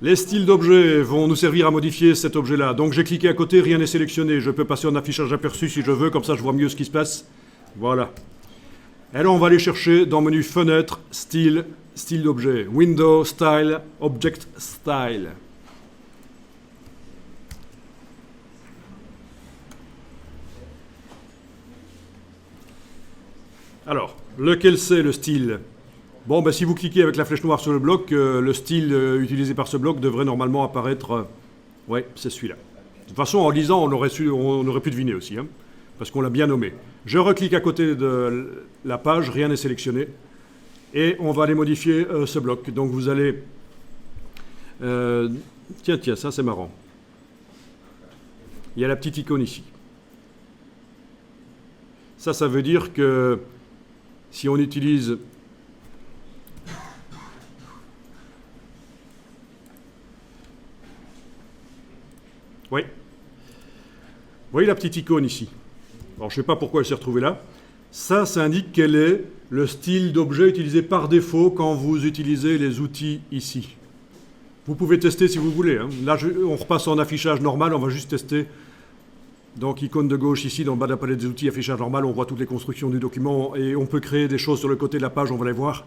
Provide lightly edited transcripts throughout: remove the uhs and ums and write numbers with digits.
Les styles d'objets vont nous servir à modifier cet objet-là. Donc j'ai cliqué à côté, rien n'est sélectionné. Je peux passer en affichage aperçu si je veux, comme ça je vois mieux ce qui se passe. Voilà. Et là on va aller chercher dans le menu Fenêtre, Style, Style d'objet. Window, Style, Object Style. Alors, lequel c'est le style? Bon, ben, si vous cliquez avec la flèche noire sur le bloc, le style utilisé par ce bloc devrait normalement apparaître. Ouais, c'est celui-là. De toute façon, en lisant, on aurait pu deviner aussi, hein, parce qu'on l'a bien nommé. Je reclique à côté de la page, rien n'est sélectionné, et on va aller modifier ce bloc. Donc vous allez... tiens, ça c'est marrant. Il y a la petite icône ici. Ça veut dire que si on utilise... Oui. Vous voyez la petite icône ici. Alors, je ne sais pas pourquoi elle s'est retrouvée là. Ça indique quel est le style d'objet utilisé par défaut quand vous utilisez les outils ici. Vous pouvez tester si vous voulez, hein. Là, on repasse en affichage normal, on va juste tester. Donc, icône de gauche ici, dans le bas de la palette des outils, affichage normal, on voit toutes les constructions du document et on peut créer des choses sur le côté de la page, on va les voir.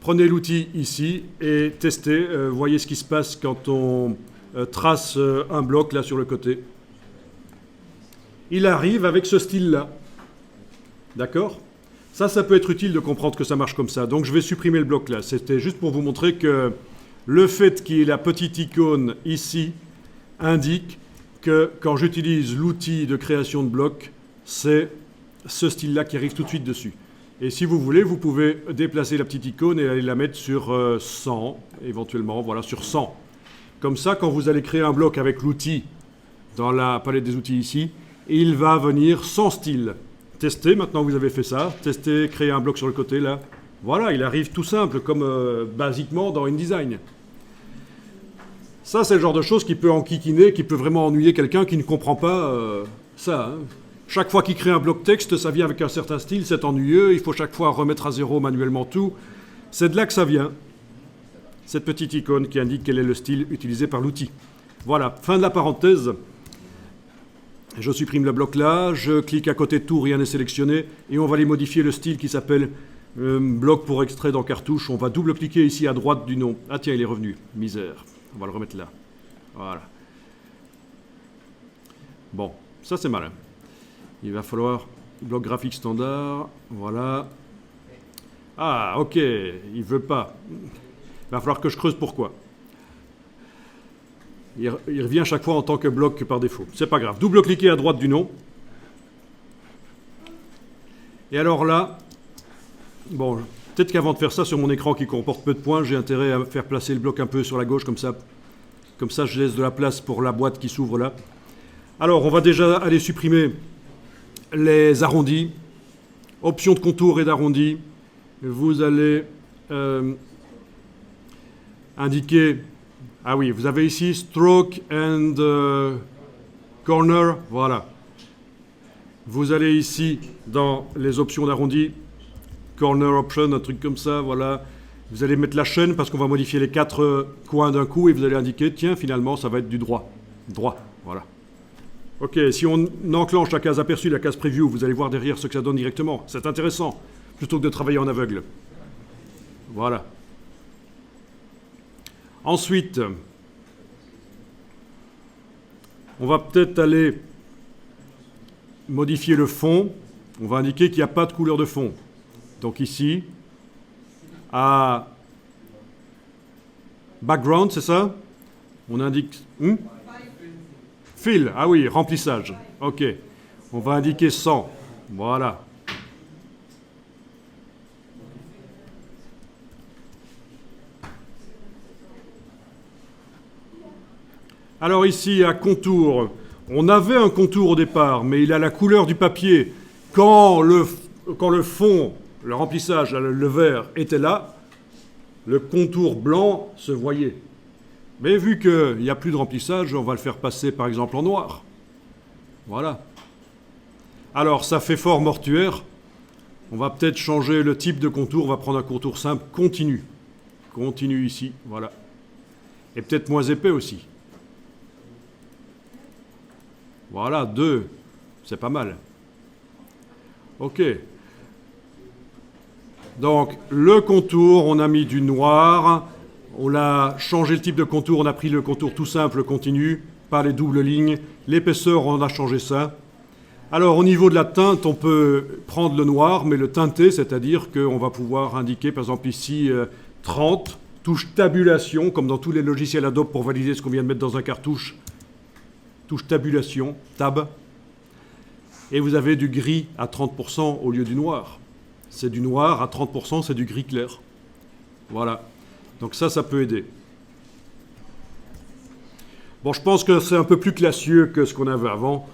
Prenez l'outil ici et testez. Voyez ce qui se passe quand on trace un bloc là sur le côté. Il arrive avec ce style-là. D'accord ? Ça peut être utile de comprendre que ça marche comme ça. Donc je vais supprimer le bloc là. C'était juste pour vous montrer que le fait qu'il y ait la petite icône ici indique que quand j'utilise l'outil de création de blocs, c'est ce style-là qui arrive tout de suite dessus. Et si vous voulez, vous pouvez déplacer la petite icône et aller la mettre sur 100, éventuellement, voilà, sur 100. Comme ça, quand vous allez créer un bloc avec l'outil dans la palette des outils ici, il va venir sans style. Testez, maintenant que vous avez fait ça. Testez, créer un bloc sur le côté, là. Voilà, il arrive tout simple, comme basiquement dans InDesign. Ça, c'est le genre de choses qui peut enquiquiner, qui peut vraiment ennuyer quelqu'un qui ne comprend pas ça. Hein. Chaque fois qu'il crée un bloc texte, ça vient avec un certain style, c'est ennuyeux, il faut chaque fois remettre à zéro manuellement tout. C'est de là que ça vient. Cette petite icône qui indique quel est le style utilisé par l'outil. Voilà, fin de la parenthèse. Je supprime le bloc là, je clique à côté de tout, rien n'est sélectionné, et on va aller modifier le style qui s'appelle bloc pour extrait dans cartouche. On va double-cliquer ici à droite du nom. Ah tiens, il est revenu, misère. On va le remettre là. Voilà. Bon, ça c'est malin. Il va falloir bloc graphique standard, voilà. Ah, ok, il veut pas. Il va falloir que je creuse pourquoi. Il revient chaque fois en tant que bloc par défaut. C'est pas grave. Double-cliquez à droite du nom. Et alors là, bon, peut-être qu'avant de faire ça sur mon écran qui comporte peu de points, j'ai intérêt à faire placer le bloc un peu sur la gauche, comme ça. Comme ça, je laisse de la place pour la boîte qui s'ouvre là. Alors, on va déjà aller supprimer les arrondis. Option de contour et d'arrondi. Vous allez indiquer... Ah oui, vous avez ici Stroke and Corner. Voilà. Vous allez ici dans les options d'arrondi. Corner Option, un truc comme ça, voilà. Vous allez mettre la chaîne parce qu'on va modifier les 4 coins d'un coup et vous allez indiquer, tiens, finalement, ça va être du droit. Droit, voilà. Ok, si on enclenche la case aperçu, la case preview, vous allez voir derrière ce que ça donne directement. C'est intéressant, plutôt que de travailler en aveugle. Voilà. Ensuite, on va peut-être aller modifier le fond. On va indiquer qu'il n'y a pas de couleur de fond. Donc ici, à background, c'est ça? On indique... Fill, ah oui, remplissage. Ok. On va indiquer 100. Voilà. Alors ici, à contour, on avait un contour au départ, mais il a la couleur du papier. Quand le fond, le remplissage, le vert, était là, le contour blanc se voyait. Mais vu qu'il n'y a plus de remplissage, on va le faire passer par exemple en noir. Voilà. Alors, ça fait fort mortuaire. On va peut-être changer le type de contour. On va prendre un contour simple, continu. Continu ici, voilà. Et peut-être moins épais aussi. Voilà, 2. C'est pas mal. OK. Donc, le contour, on a mis du noir. On a changé le type de contour. On a pris le contour tout simple, continu, pas les doubles lignes. L'épaisseur, on a changé ça. Alors, au niveau de la teinte, on peut prendre le noir, mais le teinter, c'est-à-dire qu'on va pouvoir indiquer, par exemple ici, 30, touche tabulation, comme dans tous les logiciels Adobe pour valider ce qu'on vient de mettre dans un cartouche. Touche tabulation, tab. Et vous avez du gris à 30% au lieu du noir. C'est du noir à 30%, c'est du gris clair. Voilà. Donc ça peut aider. Bon, je pense que c'est un peu plus classieux que ce qu'on avait avant.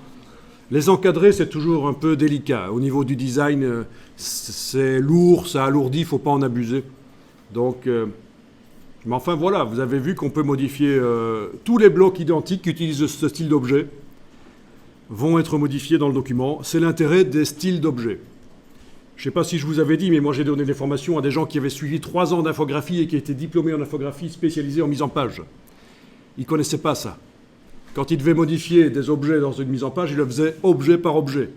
Les encadrés, c'est toujours un peu délicat. Au niveau du design, c'est lourd, ça alourdit, il ne faut pas en abuser. Donc, mais enfin voilà, vous avez vu qu'on peut modifier tous les blocs identiques qui utilisent ce style d'objet vont être modifiés dans le document. C'est l'intérêt des styles d'objets. Je ne sais pas si je vous avais dit, mais moi j'ai donné des formations à des gens qui avaient suivi 3 ans d'infographie et qui étaient diplômés en infographie spécialisés en mise en page. Ils ne connaissaient pas ça. Quand ils devaient modifier des objets dans une mise en page, ils le faisaient objet par objet.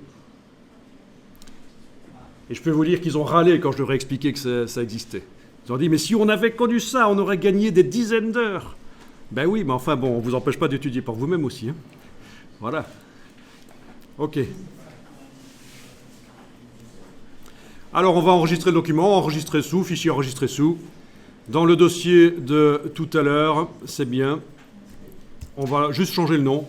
Et je peux vous dire qu'ils ont râlé quand je leur ai expliqué que ça existait. Ils ont dit, mais si on avait connu ça, on aurait gagné des dizaines d'heures. Ben oui, mais enfin bon, on ne vous empêche pas d'étudier par vous-même aussi. Hein. Voilà. OK. Alors on va enregistrer le document, enregistrer sous, fichier enregistré sous. Dans le dossier de tout à l'heure, c'est bien. On va juste changer le nom.